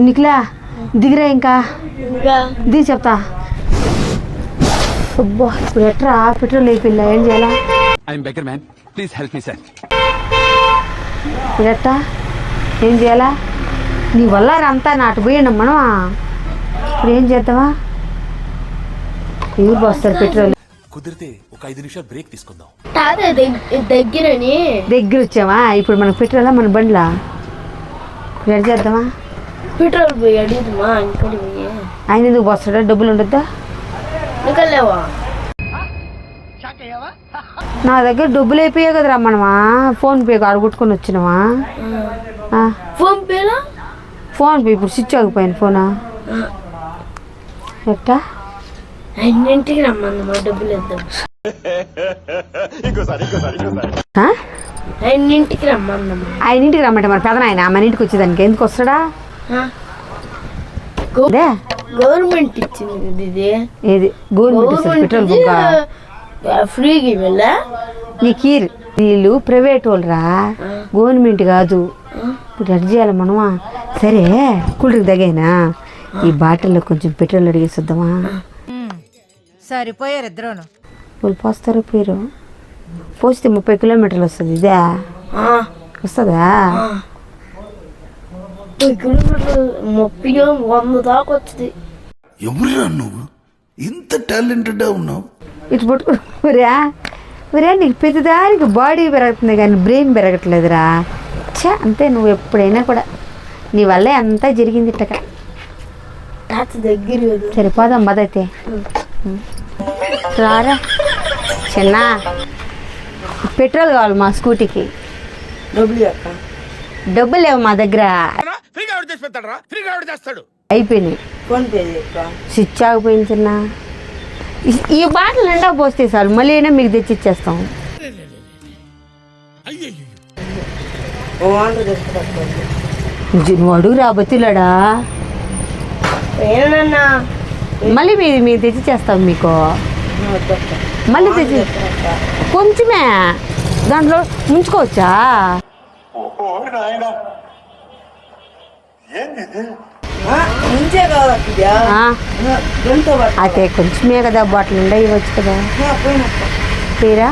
నిఖిలా దిగిరా ఇంకా దిగి చెప్తా. అబ్బా ఇప్పుడు ఎట్రా పెట్రోల్ అయిపోయిందా, ఏం చేయాలా? ఇప్పుడు ఎట్టా ఏం చేయాలా? నీ వల్ల అంతా నాటు పోయినాం మనం. ఇప్పుడు ఏం చేద్దామా? ఎవరు పోస్తారు పెట్రోల్? కుదిరితే ఒక 5 నిమిషాలు బ్రేక్ తీసుకుందాం. దగ్గర వచ్చామా? ఇప్పుడు మనకు పెట్రోలా మన బండ్లా? ఇప్పుడు ఎడ చేద్దామా? పెట్రోల్ పోయి అడుగుదామా? ఇంకోటి పోయి ఆయన ఎందుకు పోస్తాడా? డబ్బులు ఉండద్దా? నా దగ్గర డబ్బులు అయిపోయాయి కదరా, మనమా ఫోన్ పే అడుగుట్టుకొని వచ్చినావా? ఫోన్ పే ఇప్పుడు స్విచ్ ఆగిపోయాను ఫోనా. ఎట్టా? అన్నింటికి రమ్మన్నమా, డబ్బులు ఇద్దాం. అన్నింటికి రమ్మన్నమా. ఆయనింటికి రమ్మంటే మరి పెదన ఆయన మన ఇంటికి వచ్చేదానికి ఎందుకు వస్తాడా? గవర్నమెంట్ ఇచ్చింది ఇది. ఏది గవర్నమెంట్? పెట్రోల్ ఫ్రీగా ఇవ్వలే నీకు. వీళ్ళు ప్రైవేట్ వాళ్ళరా, గవర్నమెంట్ కాదు. ఇప్పుడు ఎడ్ చేయాలి మనమా? సరే కూలర్కి తగ్గైనా ఈ బాటిల్లో కొంచెం పెట్రోల్ అడిగేసిద్దామా? సరిపోయారు ఇద్దరును. వాళ్ళు పోస్తారు పేరు పోస్తే 30 కిలోమీటర్లు వస్తుంది. ఇదే వస్తుందా? 30 కిలోమీటర్లు 100 దాకా వచ్చింది. ఎవరురా నువ్వు ఇంత టాలెంటెడ్ ఉన్నావు? ఇటు పట్టుకురా నీకు ప్రతిదానికి బాడీ పెరుగుతుంది కానీ బ్రెయిన్ పెరగట్లేదురా. అంతే, నువ్వు ఎప్పుడైనా కూడా నీ వల్లే అంతా జరిగింది ఇట్టక. సరిపోదాం బదైతే. రారా చిన్న, పెట్రోల్ కావాలి మా స్కూటీకి. డబ్బులు లేవు మా దగ్గర, అయిపోయినాయి. స్విచ్ ఆగిపోయింది చిన్న. ఈ బాటిల్ నిండా పోస్తే చాలు, మళ్ళీ అయినా మీకు తెచ్చి ఇచ్చేస్తాం. నువ్వు అడుగురా బతిలాడా, మళ్ళీ మీరు తెచ్చి చేస్తాం మీకు. మళ్ళీ తెచ్చి కొంచెమే దాంట్లో ముంచుకోవచ్చా? అదే కొంచెమే కదా, బాటిల్ నిండా ఇవ్వచ్చు కదా. తీరా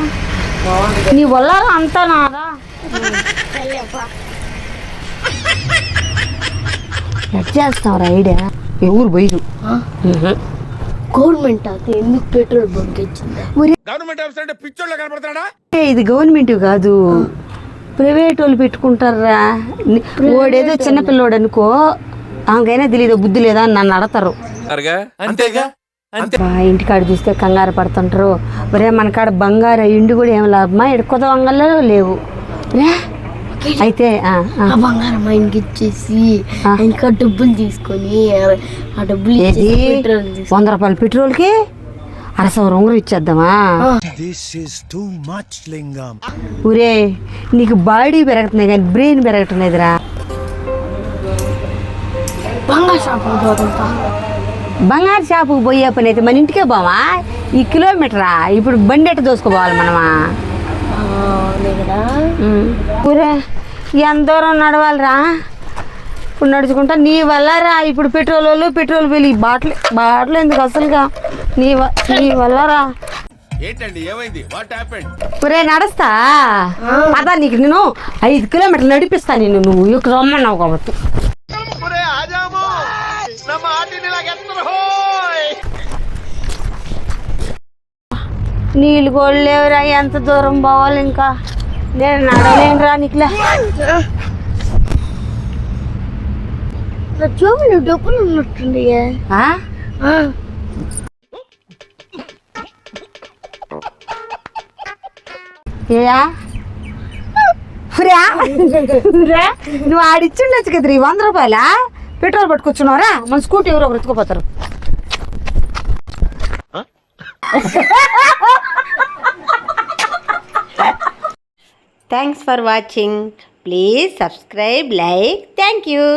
నీ వల్ల అంతా నాదా. ఎట్ చేస్తావు ఐడియా? ఎవరు బయరు గవర్నమెంట్ అయితే ఎందుకు పెట్రోల్ బంక్ ఇచ్చింది? ఇది గవర్నమెంట్ కాదు, ప్రైవేట్ వాళ్ళు పెట్టుకుంటారా. ఓడేదో చిన్నపిల్లోడు అనుకో, ఆమెకైనా తెలియదు బుద్ధి లేదా అని నన్ను అడతారు. ఇంటికాడ చూస్తే కంగారు పడుతుంటారు. ఒరే మన కాడ బంగారు ఇండి కూడా ఏం లాభమా? ఎడుకోద వంగల్లో లేవు రే. అయితే బంగారం ఆయనకి ఇచ్చేసి ఇంకా డబ్బులు తీసుకొని ఆ డబ్బులు 100 రూపాయల పెట్రోల్కి 100 ఉంగరం ఇచ్చేద్దామా? ఊరే నీకు బాడీ పెరగట్లేదు కానీ బ్రెయిన్ పెరగట్లేదురా. బంగారు షాపుకి పోయే పని అయితే మన ఇంటికే పోవా? ఈ కిలోమీటరా? ఇప్పుడు బండి ఎట్ట దోసుకోపోవాలి మనమా? ఊరే ఎంత దూరం నడవాలిరా? ఇప్పుడు నడుచుకుంటా నీ వల్ల రా. ఇప్పుడు పెట్రోల్ బిల్ ఈ బాటిల్ ఎందుకు అసలుగా నీ వల్ల రా. ఒరే నడుస్తా పదా, నీకు నేను 5 కిలోమీటర్లు నడిపిస్తా నేను, నువ్వు ఇక్కడ రమ్మన్నావు కాబట్టి. నీళ్ళు కూడా లేవురా, ఎంత దూరం పోవాలి ఇంకా? నేను నడవలేనురా నీకులే. డబ్బులు ఉన్నట్టుండి. నువ్వు ఆడిచ్చిండొచ్చు కదా 100 రూపాయలా పెట్రోల్ పట్టుకొచ్చున్నారా? మన స్కూటీ ఎవరో ఒకరు ఎత్తుకుపోతారు. Thanks for watching. Please subscribe, like. Thank you.